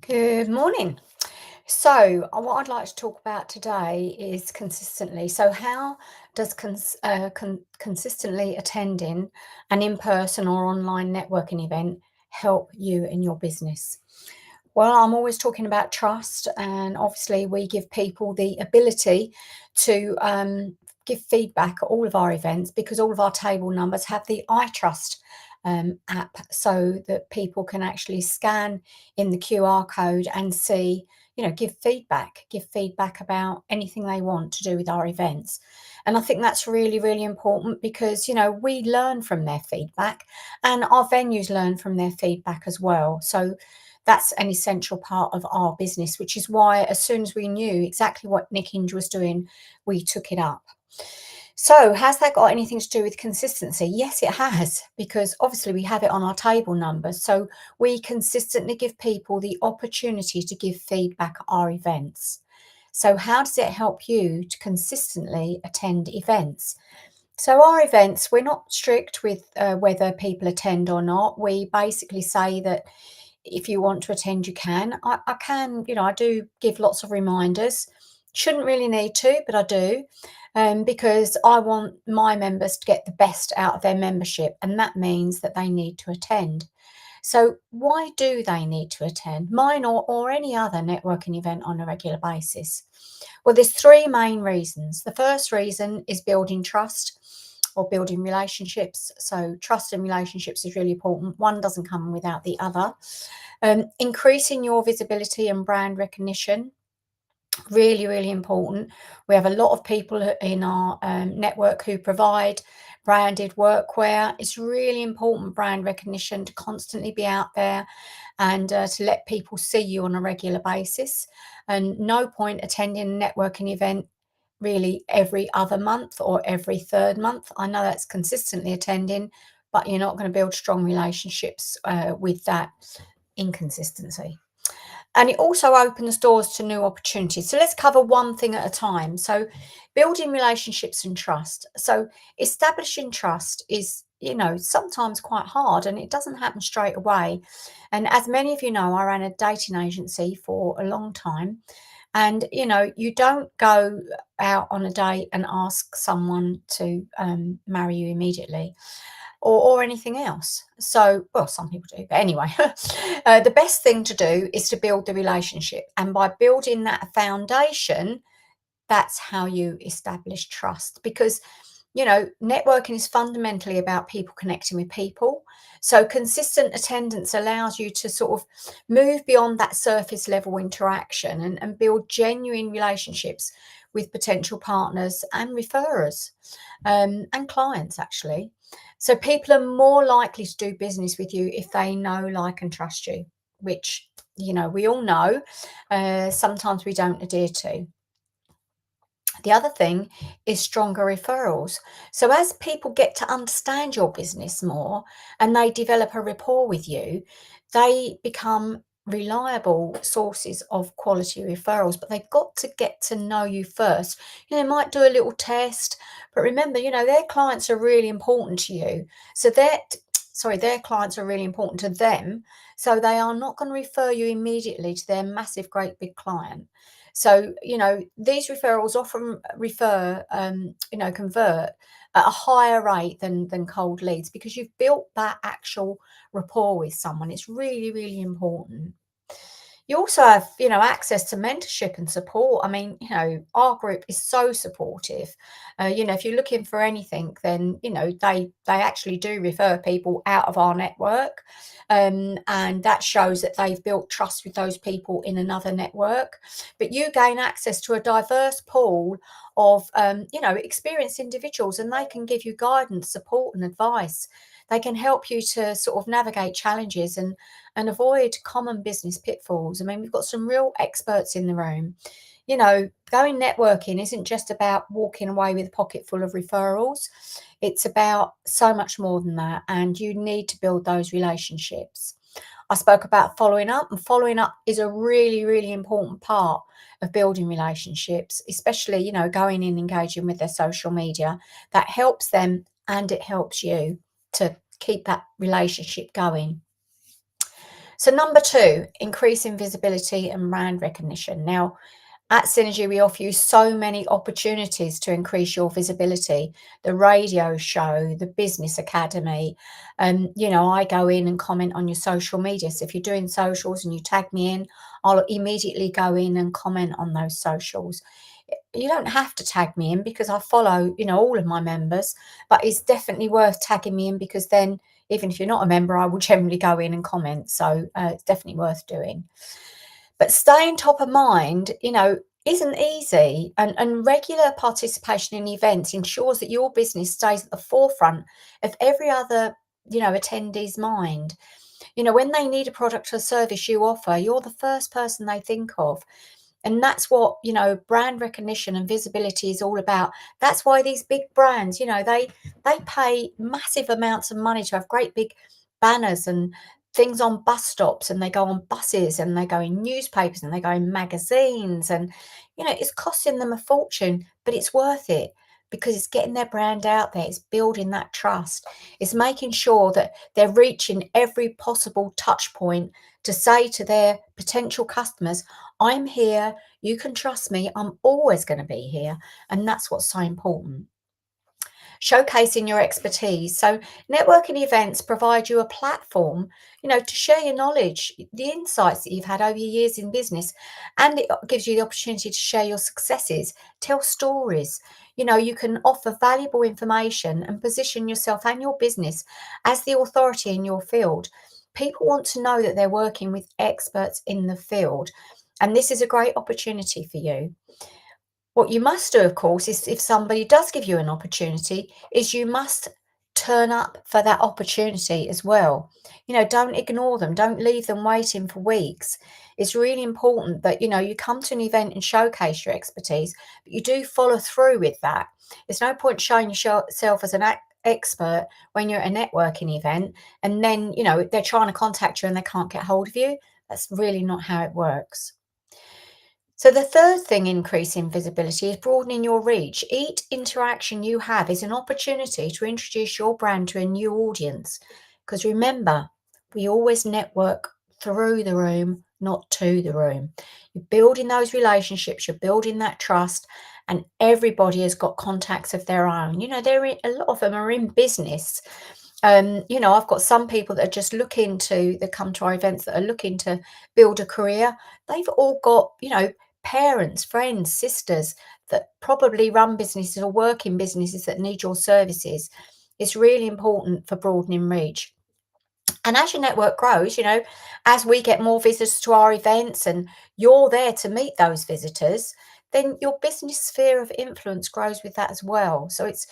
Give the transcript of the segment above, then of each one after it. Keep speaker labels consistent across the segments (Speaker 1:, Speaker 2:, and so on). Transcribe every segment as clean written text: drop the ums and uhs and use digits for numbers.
Speaker 1: Good morning. So, what I'd like to talk about today is consistently. So, how does consistently attending an in person or online networking event help you in your business? Well, I'm always talking about trust, and obviously, we give people the ability to give feedback at all of our events because all of our table numbers have the iTrust app so that people can actually scan in the QR code and see, give feedback about anything they want to do with our events. And I think that's really, really important because, we learn from their feedback and our venues learn from their feedback as well. So that's an essential part of our business, which is why as soon as we knew exactly what Nick Hinge was doing, we took it up. So, has that got anything to do with consistency? Yes, it has, because obviously we have it on our table numbers. So, we consistently give people the opportunity to give feedback at our events. So, how does it help you to consistently attend events? So, our events, we're not strict with whether people attend or not. We basically say that if you want to attend, you can. I can, I do give lots of reminders. Shouldn't really need to, but I do, because I want my members to get the best out of their membership, and that means that they need to attend. So, why do they need to attend mine or any other networking event on a regular basis? Well, there's three main reasons. The first reason is building trust or building relationships. So, trust and relationships is really important. One doesn't come without the other. Increasing your visibility and brand recognition, really, really important. We have a lot of people in our network who provide branded workwear. It's really important brand recognition to constantly be out there and to let people see you on a regular basis. And no point attending a networking event really every other month or every third month. I know that's consistently attending, but you're not going to build strong relationships with that inconsistency. And it also opens doors to new opportunities. So let's cover one thing at a time. So building relationships and trust. So establishing trust is, sometimes quite hard and it doesn't happen straight away. And as many of you know, I ran a dating agency for a long time. And, you don't go out on a date and ask someone to marry you immediately or anything else. So, well, some people do, but anyway, the best thing to do is to build the relationship. And by building that foundation, that's how you establish trust because, networking is fundamentally about people connecting with people. So, consistent attendance allows you to sort of move beyond that surface level interaction and build genuine relationships with potential partners and referrers and clients, actually. So people are more likely to do business with you if they know, like, and trust you, which, we all know sometimes we don't adhere to. The other thing is stronger referrals. So as people get to understand your business more and they develop a rapport with you, they become reliable sources of quality referrals, but they've got to get to know you first. They might do a little test, but remember, their clients are really important to you. So their clients are really important to them. So they are not going to refer you immediately to their massive, great big client. So, these referrals often convert at a higher rate than cold leads because you've built that actual rapport with someone. It's really, really important. You also have, access to mentorship and support. I mean, our group is so supportive. If you're looking for anything, then, they actually do refer people out of our network. And that shows that they've built trust with those people in another network. But you gain access to a diverse pool of, experienced individuals, and they can give you guidance, support, and advice. They can help you to sort of navigate challenges and avoid common business pitfalls. I mean, we've got some real experts in the room. Going networking isn't just about walking away with a pocket full of referrals. It's about so much more than that. And you need to build those relationships. I spoke about following up, and following up is a really, really important part of building relationships, especially, going in, engaging with their social media. That helps them and it helps you to keep that relationship going. So number two, increasing visibility and brand recognition. Now, at Synergy, we offer you so many opportunities to increase your visibility. The radio show, the business academy. I go in and comment on your social media. So if you're doing socials and you tag me in, I'll immediately go in and comment on those socials. You don't have to tag me in because I follow, all of my members, but it's definitely worth tagging me in because then even if you're not a member, I will generally go in and comment. So it's definitely worth doing. But staying top of mind, isn't easy. And regular participation in events ensures that your business stays at the forefront of every other, attendee's mind. When they need a product or service you offer, you're the first person they think of. And that's what, brand recognition and visibility is all about. That's why these big brands, they pay massive amounts of money to have great big banners and things on bus stops, and they go on buses, and they go in newspapers, and they go in magazines, and it's costing them a fortune, but it's worth it because it's getting their brand out there, it's building that trust, it's making sure that they're reaching every possible touch point to say to their potential customers, I'm here, you can trust me, I'm always going to be here. And that's what's so important. Showcasing your expertise. So, networking events provide you a platform, to share your knowledge, the insights that you've had over your years in business, and it gives you the opportunity to share your successes, tell stories. You can offer valuable information and position yourself and your business as the authority in your field. People want to know that they're working with experts in the field, and this is a great opportunity for you. What you must do, of course, is if somebody does give you an opportunity, is you must turn up for that opportunity as well. Don't ignore them. Don't leave them waiting for weeks. It's really important that, you come to an event and showcase your expertise, but you do follow through with that. There's no point showing yourself as an expert when you're at a networking event and then, they're trying to contact you and they can't get hold of you. That's really not how it works. So the third thing increasing visibility is broadening your reach. Each interaction you have is an opportunity to introduce your brand to a new audience. Because remember, we always network through the room, not to the room. You're building those relationships, you're building that trust, and everybody has got contacts of their own. A lot of them are in business. I've got some people that are just looking to, that come to our events that are looking to build a career. They've all got, parents, friends, sisters that probably run businesses or work in businesses that need your services. It's really important for broadening reach. And as your network grows, as we get more visitors to our events and you're there to meet those visitors, then your business sphere of influence grows with that as well. So it's,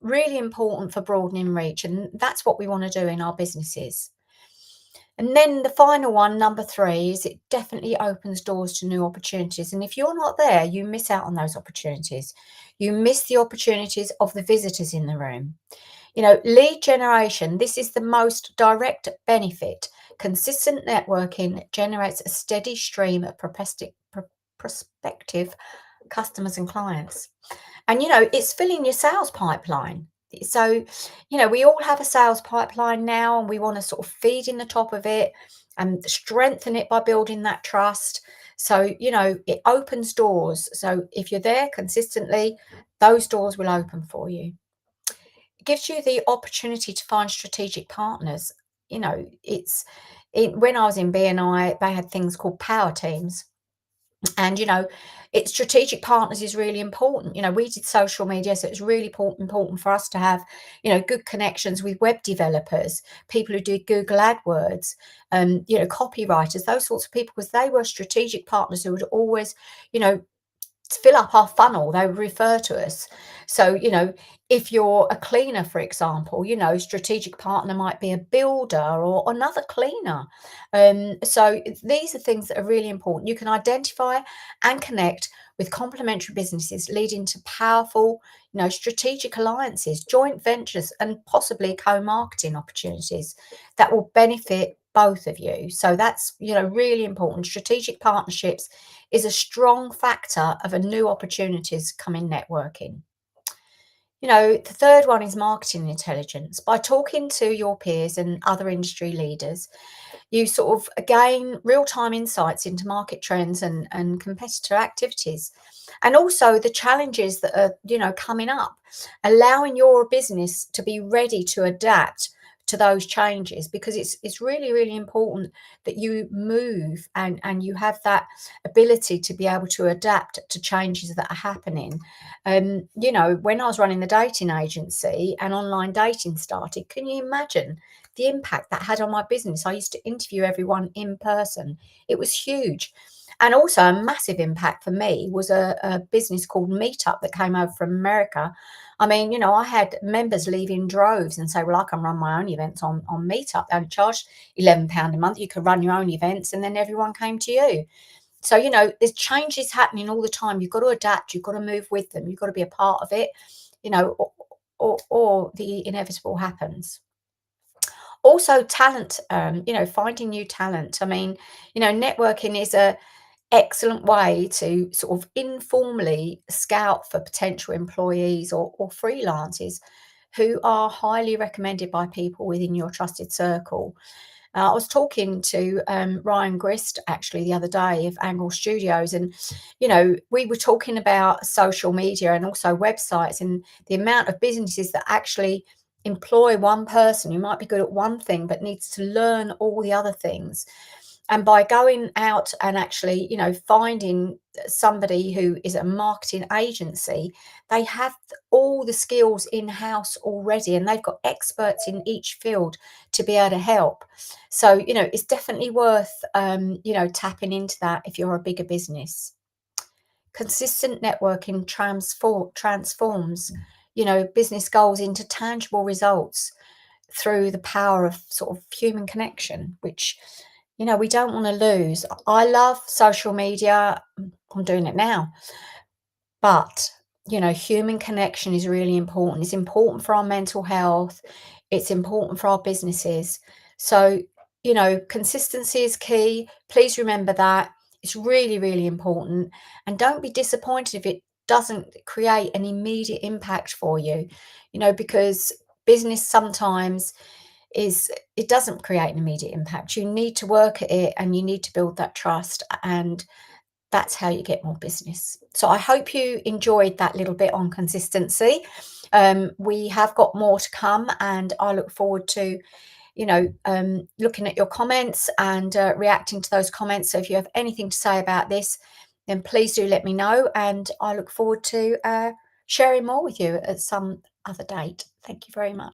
Speaker 1: really important for broadening reach. And that's what we want to do in our businesses. And then the final one, number three, is it definitely opens doors to new opportunities. And if you're not there, you miss out on those opportunities. You miss the opportunities of the visitors in the room. Lead generation, this is the most direct benefit. Consistent networking generates a steady stream of prospective customers and clients. And, it's filling your sales pipeline. So, we all have a sales pipeline now, and we want to sort of feed in the top of it and strengthen it by building that trust. So, it opens doors. So, if you're there consistently, those doors will open for you. It gives you the opportunity to find strategic partners. When I was in BNI, they had things called power teams. And, it's strategic partners is really important. We did social media, so it's really important for us to have, good connections with web developers, people who do Google AdWords, copywriters, those sorts of people, because they were strategic partners who would always, fill up our funnel. They would refer to us. So, if you're a cleaner, for example, strategic partner might be a builder or another cleaner. So these are things that are really important. You can identify and connect with complementary businesses, leading to powerful, strategic alliances, joint ventures, and possibly co-marketing opportunities that will benefit both of you. So that's, really important. Strategic partnerships is a strong factor of a new opportunities coming networking. The third one is marketing intelligence. By talking to your peers and other industry leaders, You sort of gain real-time insights into market trends and competitor activities, and also the challenges that are, coming up, allowing your business to be ready to adapt to those changes, because it's really, really important that you move and you have that ability to be able to adapt to changes that are happening. When I was running the dating agency and online dating started, can you imagine the impact that had on my business? I used to interview everyone in person. It was huge. And also a massive impact for me was a business called Meetup that came over from America. I mean, I had members leave in droves and say, well, I can run my own events on Meetup. They only charge £11 a month. You can run your own events, and then everyone came to you. So, there's changes happening all the time. You've got to adapt. You've got to move with them. You've got to be a part of it, or the inevitable happens. Also, talent, finding new talent. I mean, networking is a excellent way to sort of informally scout for potential employees or freelancers who are highly recommended by people within your trusted circle. I was talking to Ryan Grist actually the other day of Angle Studios, and we were talking about social media and also websites, and the amount of businesses that actually employ one person who might be good at one thing but needs to learn all the other things. And by going out and actually, finding somebody who is a marketing agency, they have all the skills in house already, and they've got experts in each field to be able to help. So, it's definitely worth, tapping into that if you're a bigger business. Consistent networking transforms, business goals into tangible results through the power of sort of human connection, which, we don't want to lose. I love social media. I'm doing it now. But, human connection is really important. It's important for our mental health. It's important for our businesses. So, consistency is key. Please remember that. It's really, really important. And don't be disappointed if it doesn't create an immediate impact for you, because business sometimes it doesn't create an immediate impact. You need to work at it and you need to build that trust, and that's how you get more business. So I hope you enjoyed that little bit on consistency. We have got more to come, and I look forward to, looking at your comments and reacting to those comments. So if you have anything to say about this, then please do let me know, and I look forward to sharing more with you at some other date. Thank you very much.